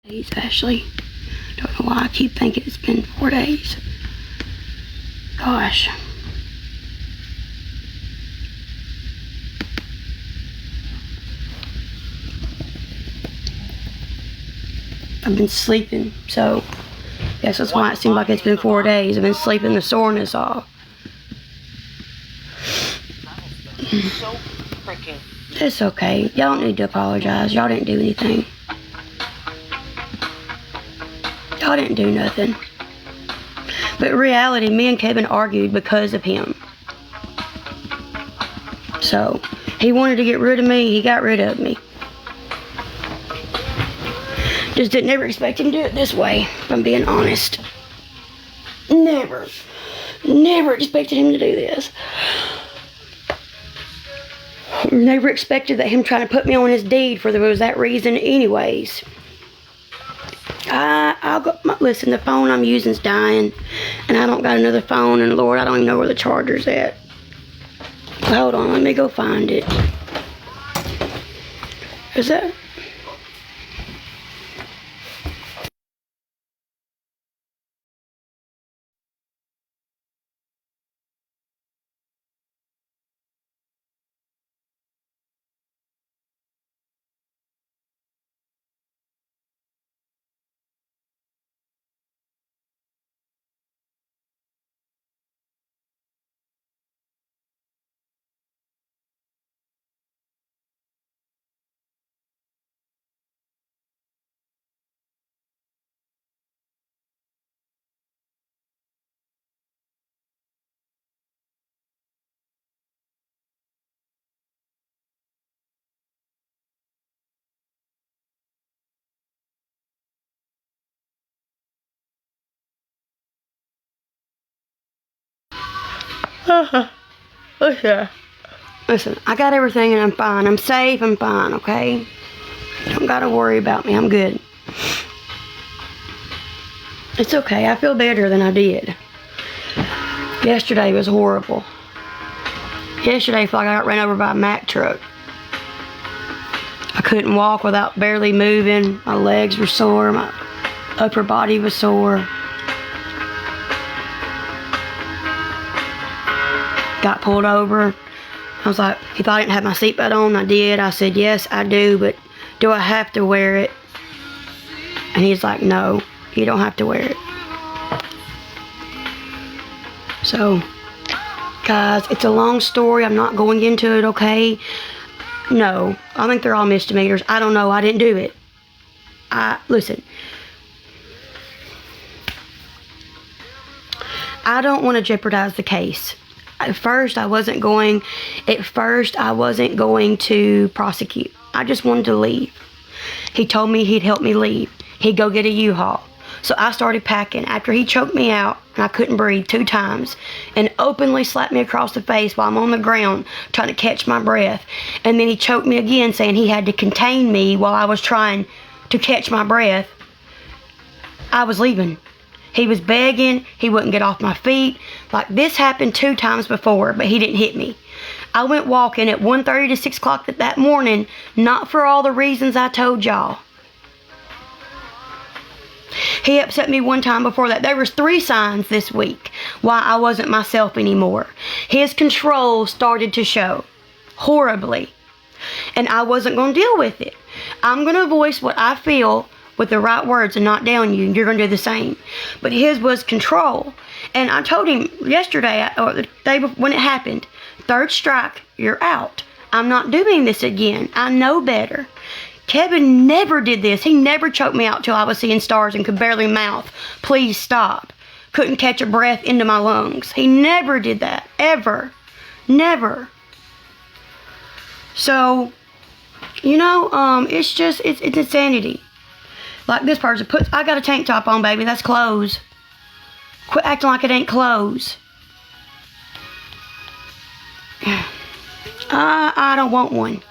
days, Ashley. Don't know why I keep thinking it's been 4 days. Gosh. I've been sleeping, so guess that's why it seems like it's been 4 days. I've been sleeping the soreness off. So freaking. It's okay. Y'all don't need to apologize. Y'all didn't do anything. Y'all didn't do nothing. But in reality, me and Kevin argued because of him. So, he wanted to get rid of me. He got rid of me. Just didn't ever expect him to do it this way, if I'm being honest. Never expected him to do this. Never expected that him trying to put me on his deed for that reason anyways. I'll go, listen, the phone I'm using's dying, and I don't got another phone, and Lord, I don't even know where the charger's at. Hold on, let me go find it. Is that... Listen, I got everything and I'm fine. I'm safe, I'm fine, okay? You don't gotta worry about me, I'm good. It's okay, I feel better than I did. Yesterday was horrible. Yesterday I felt like I got ran over by a Mack truck. I couldn't walk without barely moving. My legs were sore, my upper body was sore. Got pulled over. I was like, he thought I didn't have my seatbelt on. I did. I said, yes, I do, but do I have to wear it? And he's like, no, you don't have to wear it. So, guys, it's a long story. I'm not going into it, okay? No, I think they're all misdemeanors. I don't know. I didn't do it. Listen. I don't want to jeopardize the case. At first, I wasn't going to prosecute. I just wanted to leave. He told me he'd help me leave. He'd go get a U-Haul. So I started packing after he choked me out and I couldn't breathe 2 times and openly slapped me across the face while I'm on the ground trying to catch my breath. And then he choked me again, saying he had to contain me while I was trying to catch my breath. I was leaving. He was begging. He wouldn't get off my feet. Like, this happened 2 times before, but he didn't hit me. I went walking at 1:30 to 6 o'clock that morning, not for all the reasons I told y'all. He upset me one time before that. There was 3 signs this week why I wasn't myself anymore. His control started to show horribly, and I wasn't going to deal with it. I'm going to voice what I feel with the right words and not down you. You're going to do the same. But his was control. And I told him yesterday, or the day before, when it happened, 3rd strike, you're out. I'm not doing this again. I know better. Kevin never did this. He never choked me out till I was seeing stars and could barely mouth, please stop. Couldn't catch a breath into my lungs. He never did that. Ever. Never. So, you know, it's just, it's insanity. Like this person puts, I got a tank top on, baby. That's clothes. Quit acting like it ain't clothes. I don't want one.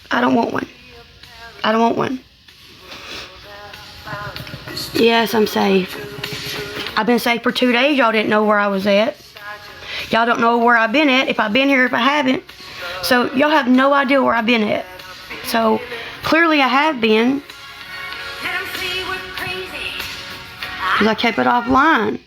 I don't want one. I don't want one. Yes, I'm safe. I've been safe for 2 days. Y'all didn't know where I was at. Y'all don't know where I've been at. If I've been here, if I haven't. So y'all have no idea where I've been at. So clearly I have been. Because I kept it offline.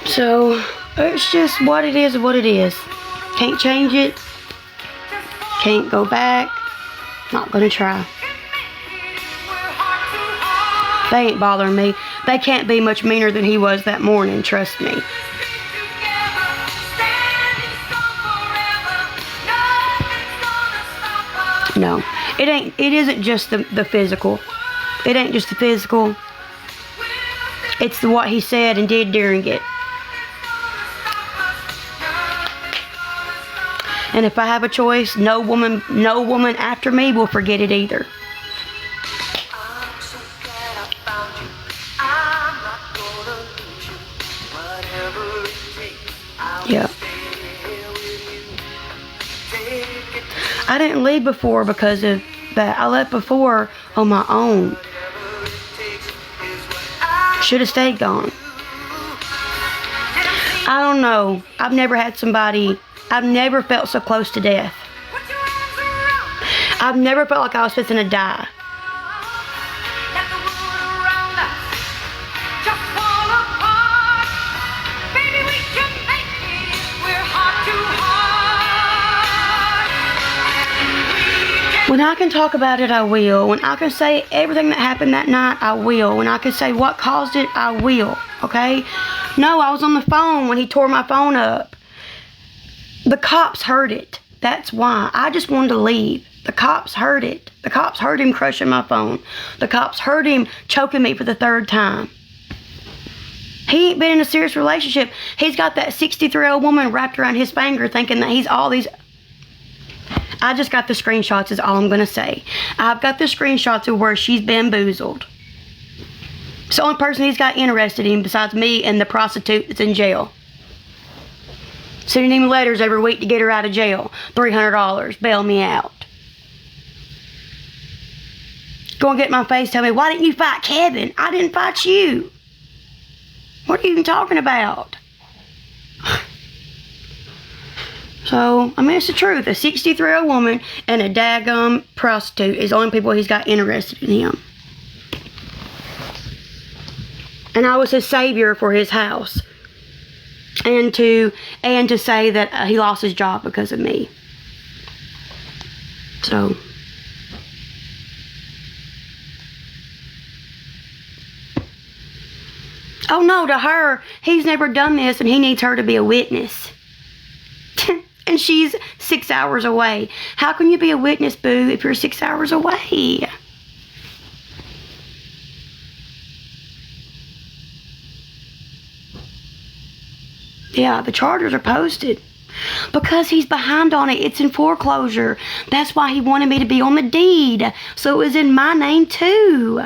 So, it's just what it is. Can't change it. Can't go back. Not gonna try. They ain't bothering me. They can't be much meaner than he was that morning, trust me. No, it isn't just the physical. It ain't just the physical. It's what he said and did during it. And if I have a choice, no woman after me will forget it either. Yeah. I didn't leave before because of that. I left before on my own. Should have stayed gone. I don't know. I've never felt so close to death. I've never felt like I was fixing to die. When I can talk about it, I will. When I can say everything that happened that night, I will. When I can say what caused it, I will. Okay? No, I was on the phone when he tore my phone up. The cops heard it. That's why. I just wanted to leave. The cops heard it. The cops heard him crushing my phone. The cops heard him choking me for the third time. He ain't been in a serious relationship. He's got that 63-year-old woman wrapped around his finger thinking that he's all these... I just got the screenshots is all I'm going to say. I've got the screenshots of where she's bamboozled. It's the only person he's got interested in besides me and the prostitute that's in jail. Sending him letters every week to get her out of jail. $300. Bail me out. Go and get in my face, tell me, why didn't you fight Kevin? I didn't fight you. What are you even talking about? So, I mean, it's the truth. A 63-year-old woman and a daggum prostitute is the only people he's got interested in him. And I was his savior for his house. And to say that he lost his job because of me. So. Oh no, to her, he's never done this and he needs her to be a witness. And she's 6 hours away. How can you be a witness, boo, if you're 6 hours away? Yeah, the charges are posted. Because he's behind on it. It's in foreclosure. That's why he wanted me to be on the deed. So it was in my name, too.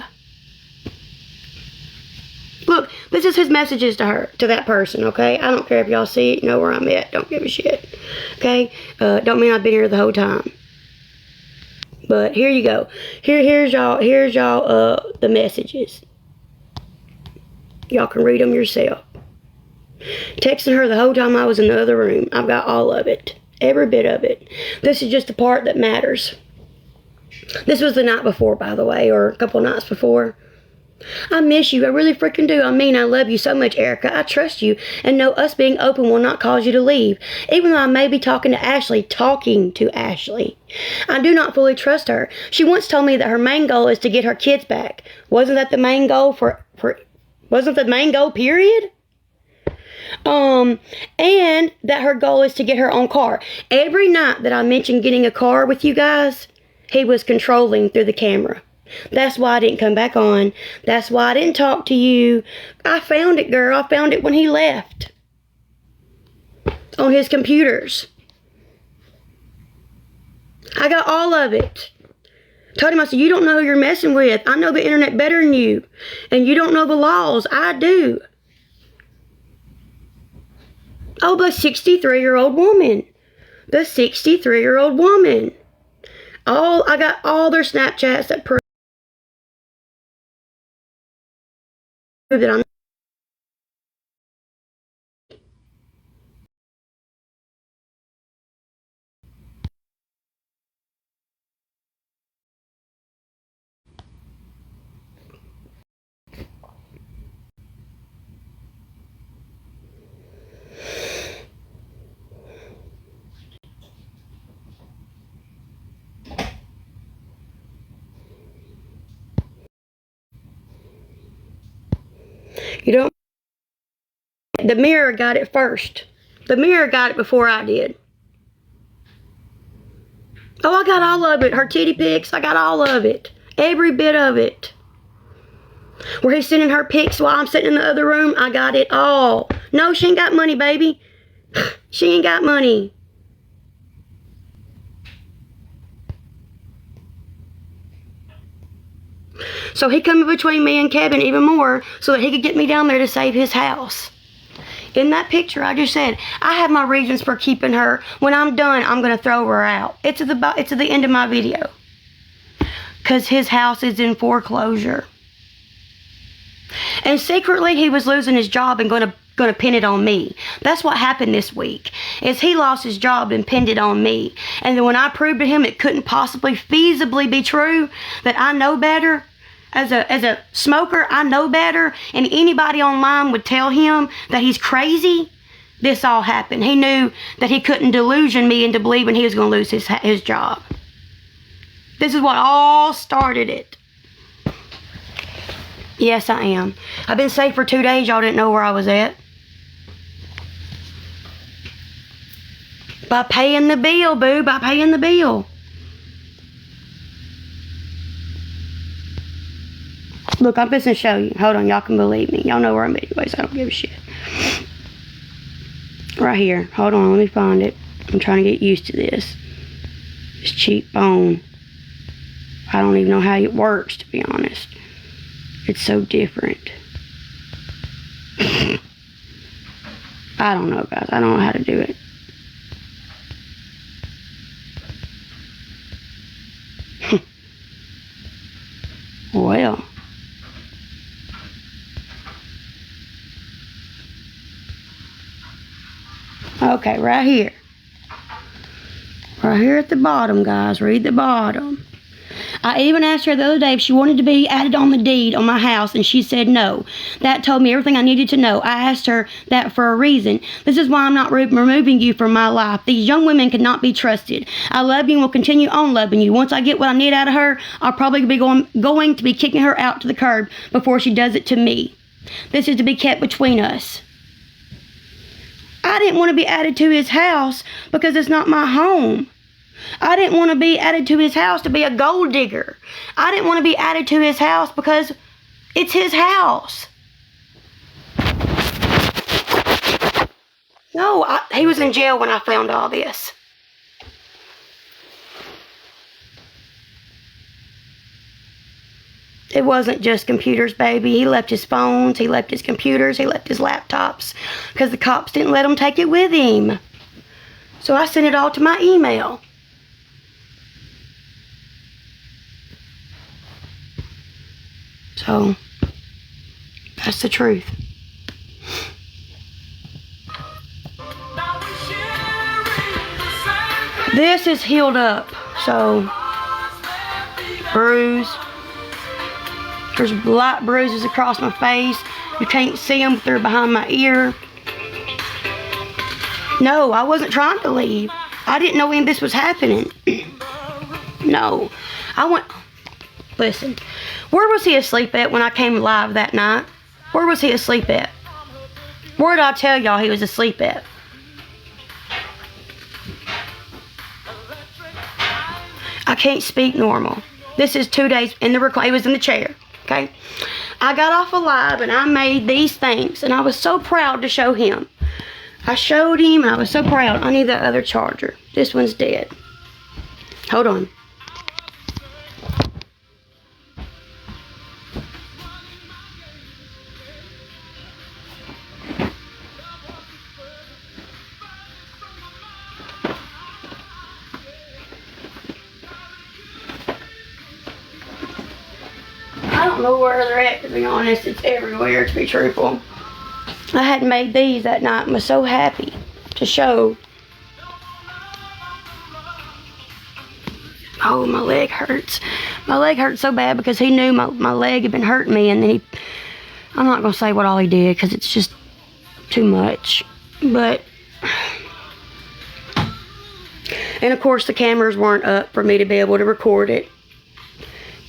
Look, this is his messages to her, to that person, okay? I don't care if y'all see it, know where I'm at. Don't give a shit, okay? Don't mean I've been here the whole time. But here you go. Here's y'all, the messages. Y'all can read them yourself. Texting her the whole time I was in the other room. I've got all of it. Every bit of it. This is just the part that matters. This was the night before, by the way, or a couple nights before. I miss you. I really freaking do. I mean, I love you so much, Erica. I trust you and know us being open will not cause you to leave. Even though I may be talking to Ashley. I do not fully trust her. She once told me that her main goal is to get her kids back. Wasn't that the main goal wasn't the main goal, period? And that her goal is to get her own car. Every night that I mentioned getting a car with you guys, he was controlling through the camera. That's why I didn't come back on. That's why I didn't talk to you. I found it, girl. I found it when he left. On his computers. I got all of it. Told him, I said, you don't know who you're messing with. I know the internet better than you. And you don't know the laws. I do. Oh, the 63-year-old woman. The 63-year-old woman. I got all their Snapchats that prove that I'm The mirror got it first. The mirror got it before I did. Oh, I got all of it. Her titty pics, I got all of it. Every bit of it. Where he's sending her pics while I'm sitting in the other room, I got it all. No, she ain't got money, baby. She ain't got money. So he come in between me and Kevin even more so that he could get me down there to save his house. In that picture, I just said, I have my reasons for keeping her. When I'm done, I'm going to throw her out. It's at the end of my video. Because his house is in foreclosure. And secretly, he was losing his job and going to pin it on me. That's what happened this week, is he lost his job and pinned it on me. And then when I proved to him it couldn't possibly feasibly be true, that I know better, as a smoker, I know better, and anybody online would tell him that he's crazy, this all happened. He knew that he couldn't delusion me into believing he was going to lose his job. This is what all started it. Yes, I am. I've been safe for 2 days. Y'all didn't know where I was at. By paying the bill, boo. By paying the bill. Look, I'm just going to show you. Hold on. Y'all can believe me. Y'all know where I'm at anyways. I don't give a shit. Right here. Hold on. Let me find it. I'm trying to get used to this. This cheap phone. I don't even know how it works, to be honest. It's so different. I don't know, guys. I don't know how to do it. Well. Okay, right here. Right here at the bottom, guys. Read the bottom. I even asked her the other day if she wanted to be added on the deed on my house, and she said no. That told me everything I needed to know. I asked her that for a reason. This is why I'm not removing you from my life. These young women cannot be trusted. I love you and will continue on loving you. Once I get what I need out of her, I'll probably be going to be kicking her out to the curb before she does it to me. This is to be kept between us. I didn't want to be added to his house because it's not my home. I didn't want to be added to his house to be a gold digger. I didn't want to be added to his house because it's his house. No, he was in jail when I found all this. It wasn't just computers, baby. He left his phones, he left his computers, he left his laptops because the cops didn't let him take it with him. So I sent it all to my email. So, that's the truth. This is healed up, so bruise. There's light bruises across my face. You can't see them, but they're behind my ear. No, I wasn't trying to leave. I didn't know when this was happening. No, listen. Where was he asleep at when I came live that night? Where was he asleep at? Where did I tell y'all he was asleep at? I can't speak normal. This is 2 days in the he was in the chair, okay? I got off alive and I made these things and I was so proud to show him. I showed him, I was so proud. I need that other charger. This one's dead. Hold on. I don't know where they're at, to be honest. It's everywhere, to be truthful. I had made these that night and was so happy to show. Oh, my leg hurts. My leg hurts so bad because he knew my leg had been hurting me, and then I'm not going to say what all he did because it's just too much. But, and of course the cameras weren't up for me to be able to record it.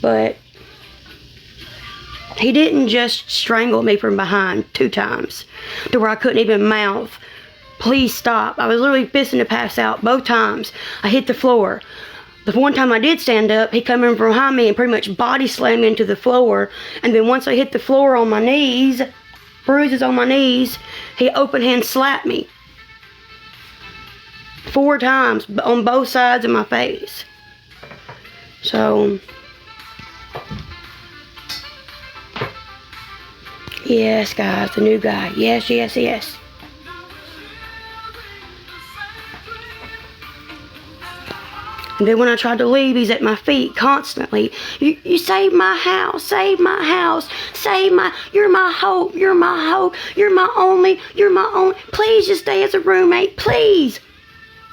But He didn't just strangle me from behind 2 times to where I couldn't even mouth, "Please stop." I was literally fixing to pass out both times. I hit the floor. The one time I did stand up, he come in from behind me and pretty much body slammed me into the floor. And then once I hit the floor on my knees, bruises on my knees, he open hand slapped me 4 times on both sides of my face. So, yes, guys, the new guy. Yes, yes, yes. And then when I tried to leave, he's at my feet constantly. You saved my house, save my house, you're my hope, you're my hope, you're my only, please just stay as a roommate, please.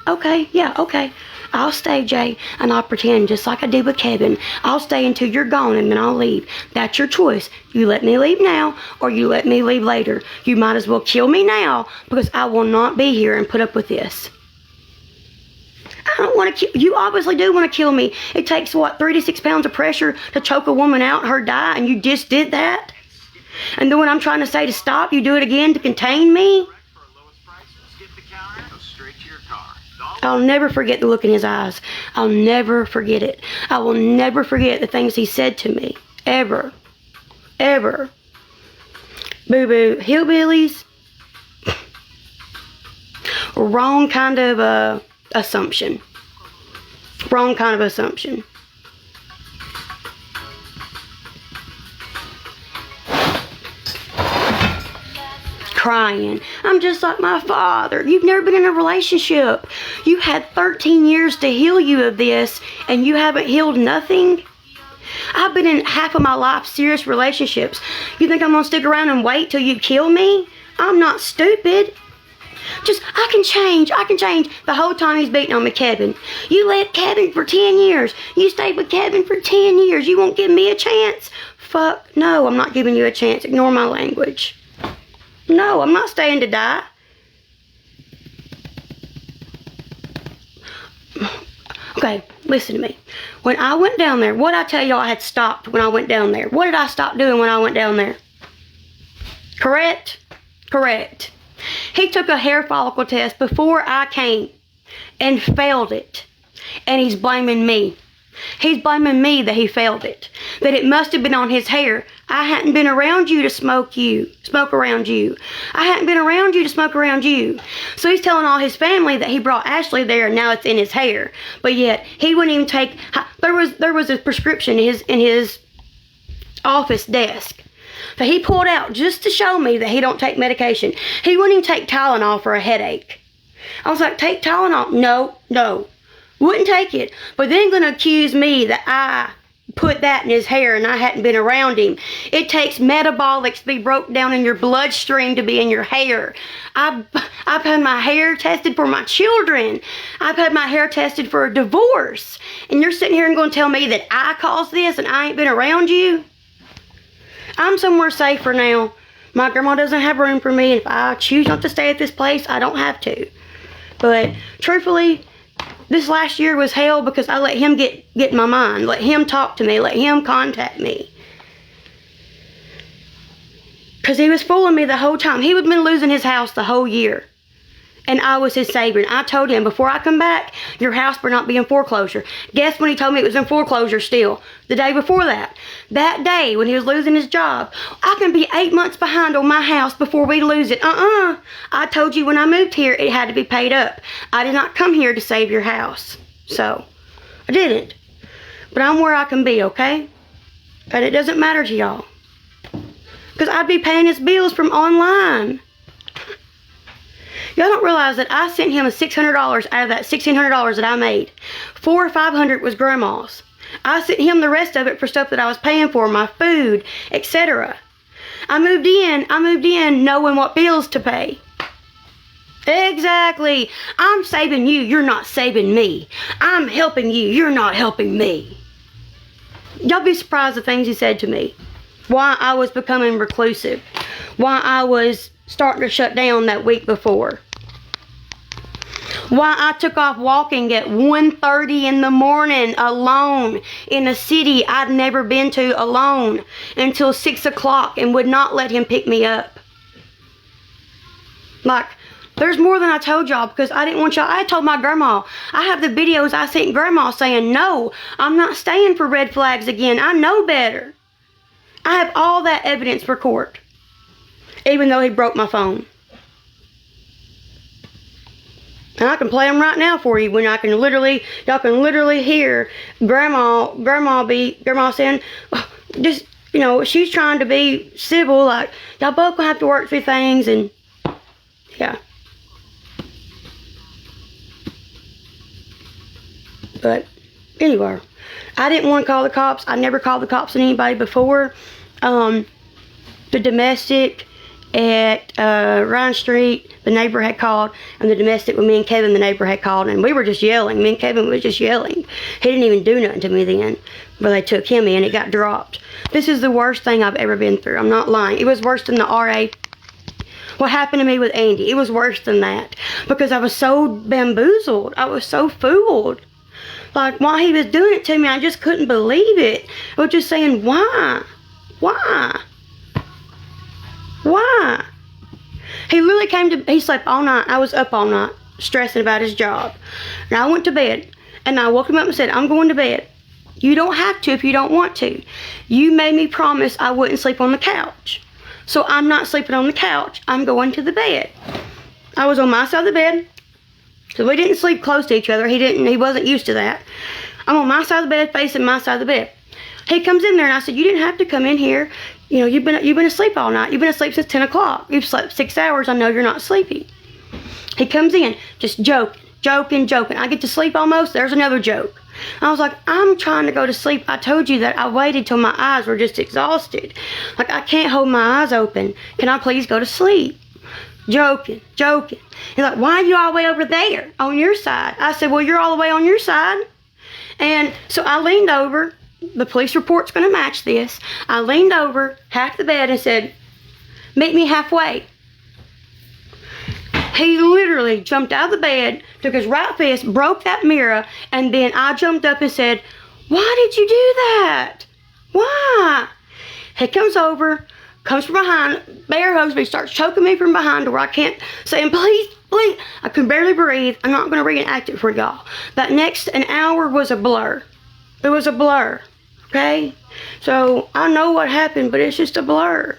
Okay, yeah, okay. I'll stay, Jay, and I'll pretend just like I did with Kevin. I'll stay until you're gone and then I'll leave. That's your choice. You let me leave now or you let me leave later. You might as well kill me now because I will not be here and put up with this. I don't want to kill you. Obviously do want to kill me. It takes, what, 3 to 6 pounds of pressure to choke a woman out and her die, and you just did that? And then when I'm trying to say to stop, you do it again to contain me? I'll never forget the look in his eyes. I'll never forget it. I will never forget the things he said to me. Ever. Ever. Boo-boo. Hillbillies. Wrong kind of assumption. Wrong kind of assumption. Crying. I'm just like my father. You've never been in a relationship. You had 13 years to heal you of this, and you haven't healed nothing. I've been in half of my life serious relationships. You think I'm gonna stick around and wait till you kill me? I'm not stupid. Just, I can change. The whole time he's beating on me, Kevin. You left Kevin for 10 years. You stayed with Kevin for 10 years. You won't give me a chance? Fuck no, I'm not giving you a chance. Ignore my language. No, I'm not staying to die. Okay, listen to me. When I went down there, what did I tell y'all I had stopped when I went down there? What did I stop doing when I went down there? Correct? Correct. He took a hair follicle test before I came and failed it. And he's blaming me. He's blaming me that he failed it. That it must have been on his hair. I hadn't been around you to smoke around you. I hadn't been around you to smoke around you. So he's telling all his family that he brought Ashley there and now it's in his hair. But yet, he wouldn't even take, there was a prescription in his office desk that he pulled out just to show me that he don't take medication. He wouldn't even take Tylenol for a headache. I was like, take Tylenol. No. Wouldn't take it. But then going to accuse me that I put that in his hair and I hadn't been around him. It takes metabolics to be broke down in your bloodstream to be in your hair. I've had my hair tested for my children. I've had my hair tested for a divorce. And you're sitting here and going to tell me that I caused this and I ain't been around you? I'm somewhere safer now. My grandma doesn't have room for me. If I choose not to stay at this place, I don't have to. But truthfully, this last year was hell because I let him get in my mind. Let him talk to me. Let him contact me. Because he was fooling me the whole time. He would have been losing his house the whole year. And I was his savior. And I told him, before I come back, your house better not be in foreclosure. Guess when he told me it was in foreclosure still? The day before that. That day when he was losing his job. I can be 8 months behind on my house before we lose it. I told you when I moved here it had to be paid up. I did not come here to save your house. So, I didn't. But I'm where I can be, okay? And it doesn't matter to y'all. Because I'd be paying his bills from online. Y'all don't realize that I sent him $600 out of that $1,600 that I made. $400 or $500 was grandma's. I sent him the rest of it for stuff that I was paying for, my food, etc. I moved in knowing what bills to pay. Exactly. I'm saving you, you're not saving me. I'm helping you, you're not helping me. Y'all be surprised the things he said to me. Why I was becoming reclusive. Why I was starting to shut down that week before. Why I took off walking at 1:30 in the morning alone in a city I'd never been to alone until 6 o'clock and would not let him pick me up. Like, there's more than I told y'all because I didn't want y'all. I told my grandma. I have the videos I sent grandma saying, no, I'm not staying for red flags again. I know better. I have all that evidence for court. Even though he broke my phone. And I can play them right now for you when y'all can literally hear grandma saying, just, you know, she's trying to be civil, like, y'all both gonna have to work through things, and, yeah. But, anyway, I didn't want to call the cops. I never called the cops on anybody before. The domestic at Ryan Street, the neighbor had called, and the domestic with me and Kevin, the neighbor had called, and we were just yelling. Me and Kevin was just yelling. He didn't even do nothing to me then, but they took him in. It got dropped. This is the worst thing I've ever been through. I'm not lying. It was worse than the RA. What happened to me with Andy, it was worse than that, because I was so bamboozled. I was so fooled. Like, while he was doing it to me, I just couldn't believe it. I was just saying, why? Why? Why? He literally he slept all night. I was up all night, stressing about his job. And I went to bed, and I woke him up and said, I'm going to bed. You don't have to if you don't want to. You made me promise I wouldn't sleep on the couch. So I'm not sleeping on the couch. I'm going to the bed. I was on my side of the bed, so we didn't sleep close to each other. He wasn't used to that. I'm on my side of the bed, facing my side of the bed. He comes in there, and I said, you didn't have to come in here. You know, you've been asleep all night. You've been asleep since 10 o'clock. You've slept 6 hours. I know you're not sleepy. He comes in, just joking. I get to sleep almost. There's another joke. I was like, I'm trying to go to sleep. I told you that I waited till my eyes were just exhausted. Like, I can't hold my eyes open. Can I please go to sleep? Joking. He's like, why are you all the way over there on your side? I said, well, you're all the way on your side. And so I leaned over. The police report's going to match this. I leaned over half the bed and said, meet me halfway. He literally jumped out of the bed, took his right fist, broke that mirror, and then I jumped up and said, why did you do that? Why? He comes over, comes from behind, bear hugs me, starts choking me from behind to where I can't, saying, please. I can barely breathe. I'm not going to reenact it for y'all. That next an hour was a blur. It was a blur, okay? So, I know what happened, but it's just a blur.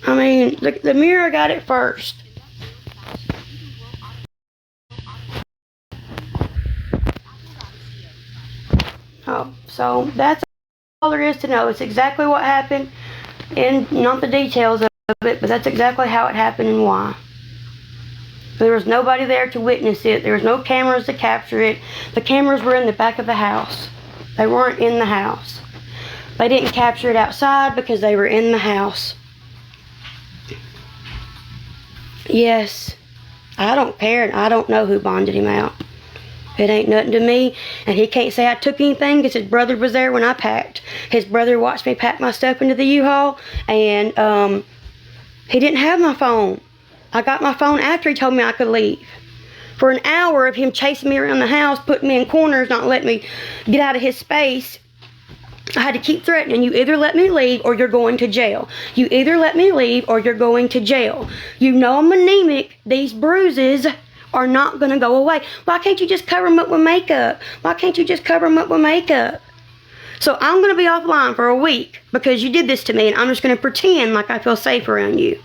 I mean, the mirror got it first. Oh, so that's all there is to know. It's exactly what happened, and not the details of it, but that's exactly how it happened and why. There was nobody there to witness it. There was no cameras to capture it. The cameras were in the back of the house. They weren't in the house. They didn't capture it outside because they were in the house. Yes, I don't care, and I don't know who bonded him out. It ain't nothing to me, and he can't say I took anything because his brother was there when I packed. His brother watched me pack my stuff into the U-Haul, and he didn't have my phone. I got my phone after he told me I could leave. For an hour of him chasing me around the house, putting me in corners, not letting me get out of his space, I had to keep threatening, you either let me leave or you're going to jail. You either let me leave or you're going to jail. You know I'm anemic. These bruises are not going to go away. Why can't you just cover them up with makeup? Why can't you just cover them up with makeup? So I'm going to be offline for a week because you did this to me, and I'm just going to pretend like I feel safe around you.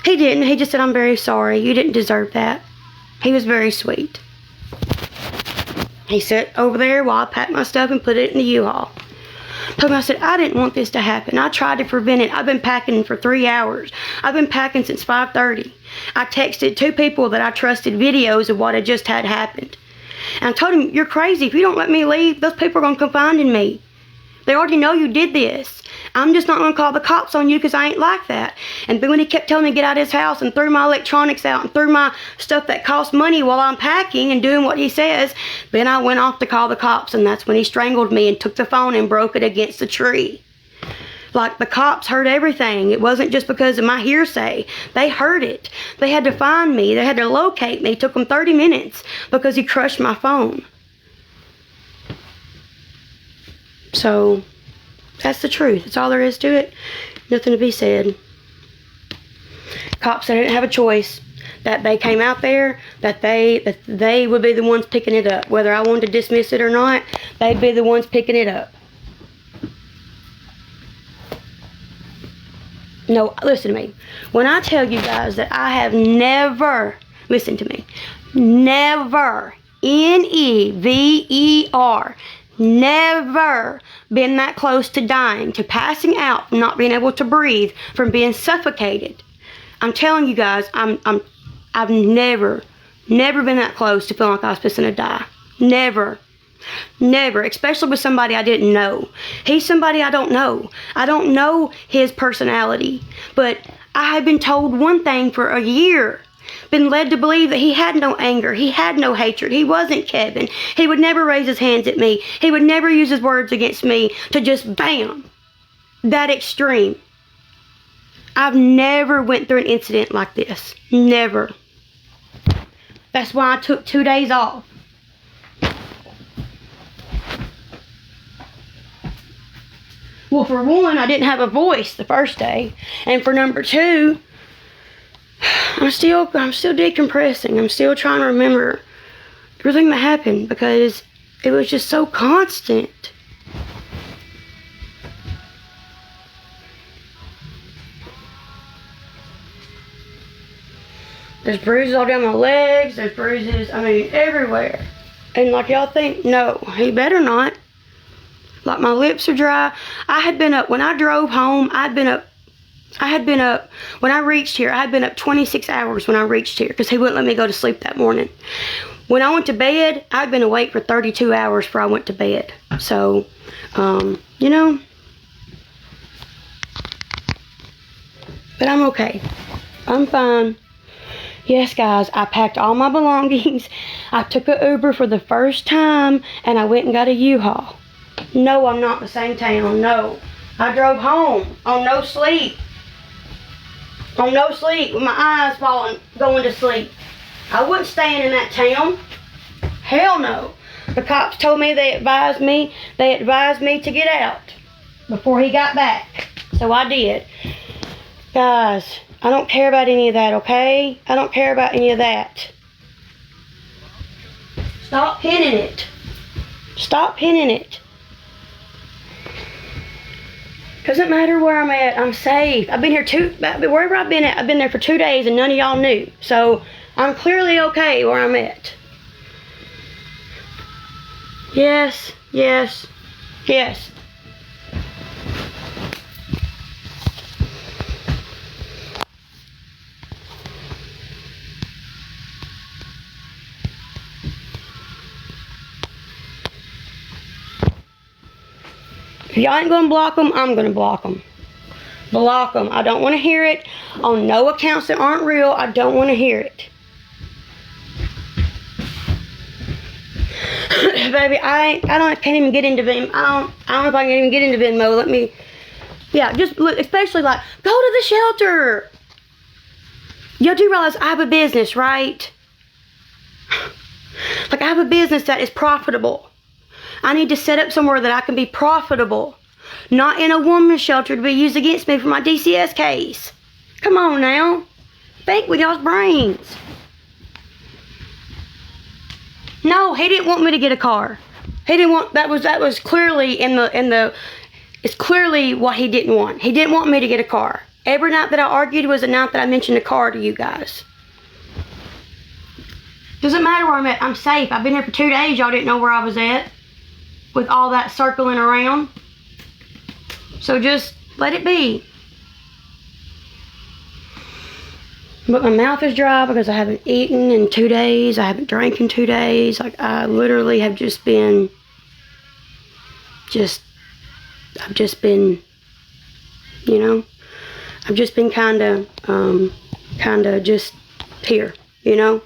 He didn't. He just said, I'm very sorry. You didn't deserve that. He was very sweet. He sat over there while I packed my stuff and put it in the U-Haul. Told me, I said, I didn't want this to happen. I tried to prevent it. I've been packing for 3 hours. I've been packing since 5:30. I texted 2 people that I trusted videos of what had just had happened. And I told him, you're crazy. If you don't let me leave, those people are going to come finding me. They already know you did this. I'm just not going to call the cops on you because I ain't like that. And then when he kept telling me to get out of his house and threw my electronics out and threw my stuff that cost money while I'm packing and doing what he says, then I went off to call the cops, and that's when he strangled me and took the phone and broke it against the tree. Like, the cops heard everything. It wasn't just because of my hearsay. They heard it. They had to find me. They had to locate me. It took them 30 minutes because he crushed my phone. So, that's the truth. That's all there is to it. Nothing to be said. Cops, they didn't have a choice. That they came out there, that they would be the ones picking it up. Whether I wanted to dismiss it or not, they'd be the ones picking it up. No, listen to me. When I tell you guys that I have never, listen to me, never, Never, never been that close to dying, to passing out, from not being able to breathe, from being suffocated. I'm telling you guys, I've never been that close to feeling like I was fixing to die. Never, especially with somebody I didn't know. He's somebody I don't know. I don't know his personality, but I had been told one thing for a year. Been led to believe that he had no anger. He had no hatred. He wasn't Kevin. He would never raise his hands at me. He would never use his words against me to just bam, that extreme. I've never went through an incident like this. Never. That's why I took 2 days off. Well, for one, I didn't have a voice the first day. And for number two, I'm still decompressing. I'm still trying to remember everything that happened because it was just so constant. There's bruises all down my legs. There's bruises, everywhere. And like y'all think, no, he better not. Like, my lips are dry. I had been up, when I drove home, when I reached here, I had been up 26 hours when I reached here because he wouldn't let me go to sleep that morning. When I went to bed, I'd been awake for 32 hours before I went to bed. So, you know, but I'm okay. I'm fine. Yes, guys, I packed all my belongings. I took an Uber for the first time, and I went and got a U-Haul. No, I'm not in the same town. No. I drove home on no sleep. On no sleep, with my eyes falling, going to sleep. I wasn't staying in that town. Hell no. The cops told me they advised me to get out before he got back. So I did. Guys, I don't care about any of that, okay? I don't care about any of that. Stop pinning it. Stop pinning it. Doesn't matter where I'm at. I'm safe. I've been here wherever I've been at, I've been there for 2 days and none of y'all knew. So I'm clearly okay where I'm at. Yes, yes, yes. If y'all ain't gonna block them, I'm gonna block them. Block them. I don't want to hear it. On no accounts that aren't real, I don't want to hear it. Baby, can't even get into Venmo. I don't know if I can even get into Venmo. Just look, especially like, go to the shelter. Y'all do realize I have a business, right? Like, I have a business that is profitable. I need to set up somewhere that I can be profitable. Not in a woman's shelter to be used against me for my DCS case. Come on now. Think with y'all's brains. No, he didn't want me to get a car. He didn't want, that was clearly it's clearly what he didn't want. He didn't want me to get a car. Every night that I argued was the night that I mentioned a car to you guys. Doesn't matter where I'm at. I'm safe. I've been here for 2 days. Y'all didn't know where I was at with all that circling around. So just let it be. But my mouth is dry because I haven't eaten in 2 days. I haven't drank in 2 days. Like, I literally have just been, I've just been, you know, I've just been kind of just here, you know.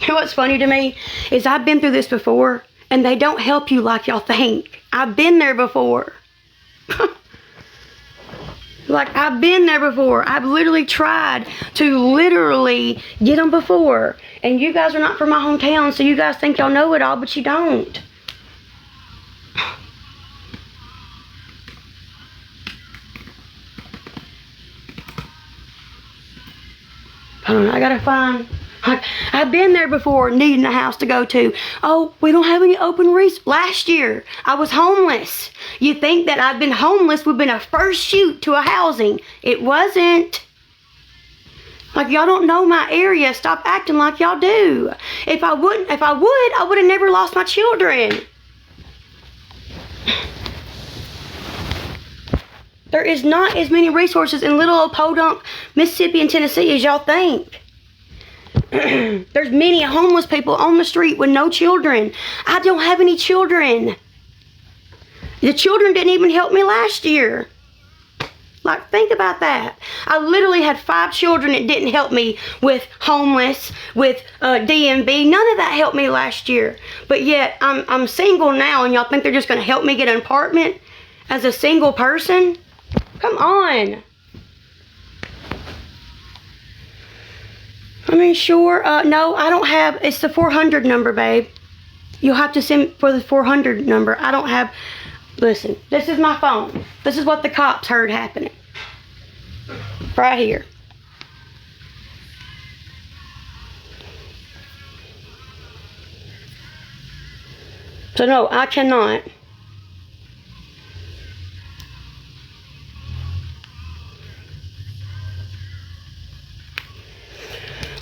You know what's funny to me is I've been through this before, and they don't help you like y'all think. I've been there before. Like, I've been there before. I've literally tried to literally get them before. And you guys are not from my hometown, so you guys think y'all know it all, but you don't. Hold on, I gotta find... I've been there before, needing a house to go to. Oh, we don't have any open last year, I was homeless. You think that I've been homeless would have been a first shoot to a housing. It wasn't. Like, y'all don't know my area. Stop acting like y'all do. If I would, I would have never lost my children. There is not as many resources in little old Podunk, Mississippi, and Tennessee as y'all think. There's many homeless people on the street with no children. I don't have any children. The children didn't even help me last year. Like, think about that. I literally had 5 children that didn't help me with homeless, with DMV. None of that helped me last year. But yet, I'm single now, and y'all think they're just going to help me get an apartment as a single person? Come on. I mean, sure. No, I don't have... It's the 400 number, babe. You'll have to send for the 400 number. I don't have... Listen, this is my phone. This is what the cops heard happening. Right here. So, no, I cannot.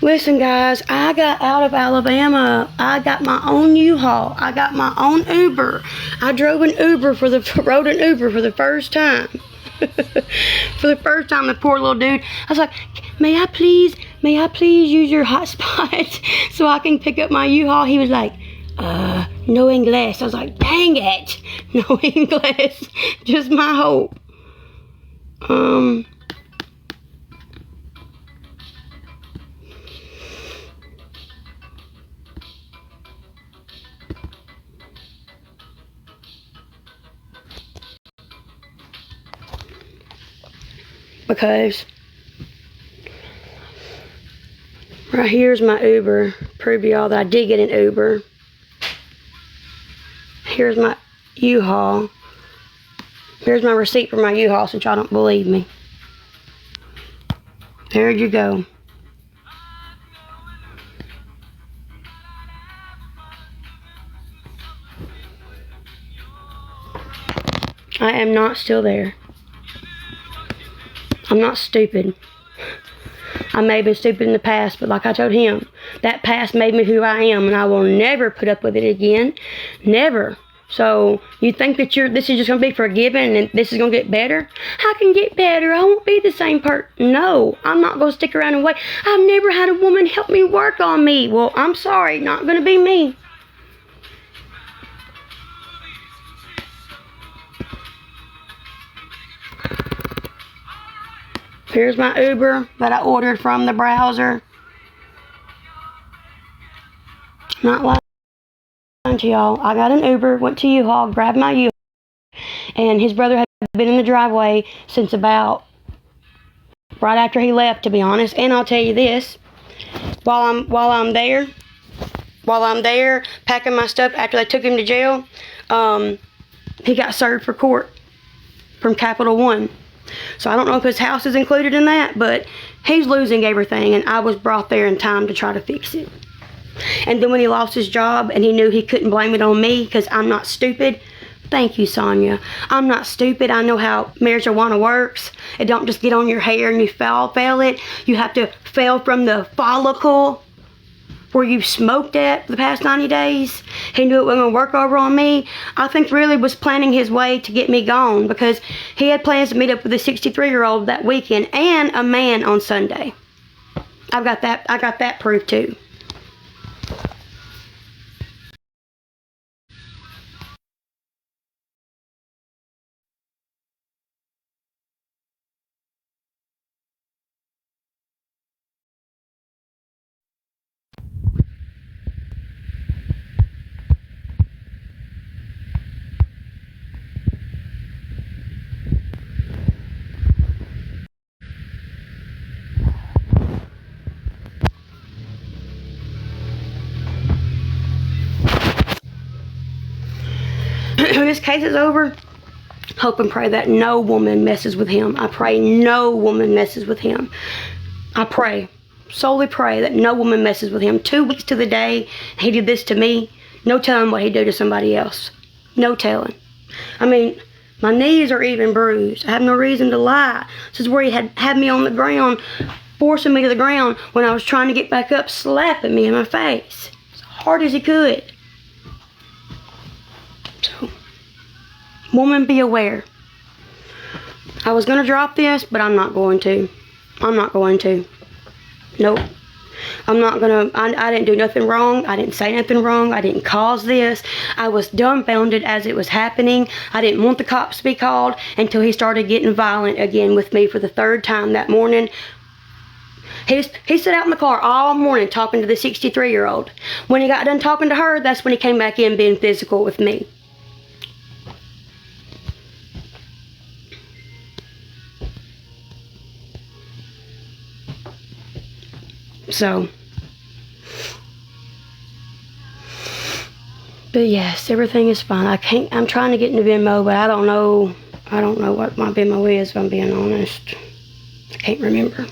Listen, guys, I got out of Alabama. I got my own U-Haul. I got my own Uber. I rode an Uber for the first time. For the first time, the poor little dude. I was like, may I please use your hotspot so I can pick up my U-Haul? He was like, no English. I was like, dang it. No English. Just my hope. Because right here's my Uber. Prove y'all that I did get an Uber. Here's my U-Haul. Here's my receipt for my U-Haul since y'all don't believe me. There you go. I am not still there. I'm not stupid. I may have been stupid in the past, but like I told him, that past made me who I am, and I will never put up with it again. Never. So, you think that this is just going to be forgiven and this is going to get better? I can get better. I won't be the same person. No, I'm not going to stick around and wait. I've never had a woman help me work on me. Well, I'm sorry. Not going to be me. Here's my Uber that I ordered from the browser. Not lying to y'all. I got an Uber, went to U-Haul, grabbed my U-Haul, and his brother had been in the driveway since about right after he left, to be honest. And I'll tell you this, while I'm there packing my stuff after they took him to jail, he got served for court from Capital One. So I don't know if his house is included in that, but he's losing everything, and I was brought there in time to try to fix it. And then when he lost his job and he knew he couldn't blame it on me because I'm not stupid, thank you, Sonia. I'm not stupid. I know how marijuana works. It don't just get on your hair and you fail it. You have to fail from the follicle where you've smoked at for the past 90 days. He knew it wasn't going to work over on me. I think really was planning his way to get me gone because he had plans to meet up with a 63-year-old that weekend and a man on Sunday. I got that proof too. when this case is over, hope and pray that no woman messes with him. I pray no woman messes with him. I pray, solely pray that no woman messes with him. 2 weeks to the day he did this to me. No telling what he'd do to somebody else. No telling. I mean, my knees are even bruised. I have no reason to lie. This is where he had me on the ground, forcing me to the ground when I was trying to get back up, slapping me in my face as hard as he could. So, woman, be aware. I was going to drop this, but I'm not going to. I'm not going to. Nope. I'm not going to. I didn't do nothing wrong. I didn't say nothing wrong. I didn't cause this. I was dumbfounded as it was happening. I didn't want the cops to be called until he started getting violent again with me for the 3rd time that morning. He sat out in the car all morning talking to the 63-year-old. When he got done talking to her, that's when he came back in being physical with me. So, but yes, everything is fine. I'm trying to get into Venmo, but I don't know what my Venmo is, if I'm being honest. I can't remember.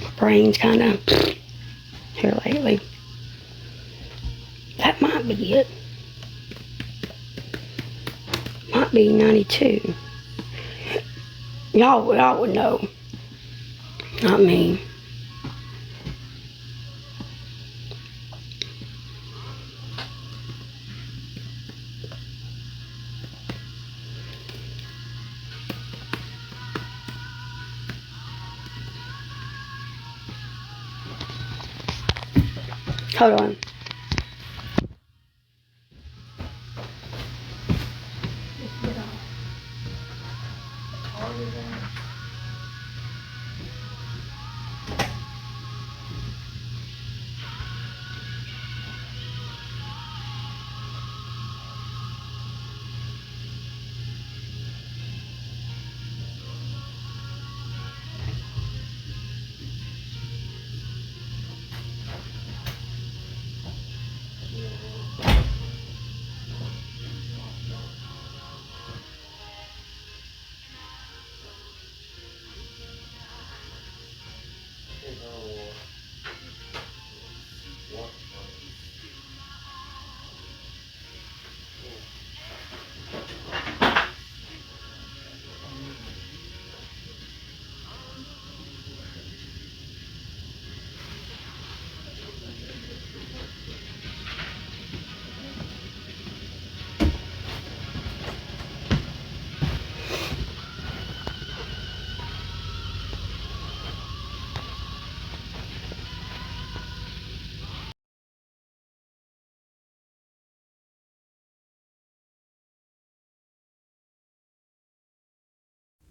My brain's kind of here lately. That might be it. Might be 92. Y'all would know. Not me. Hold on.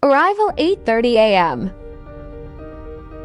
Arrival 8:30 a.m.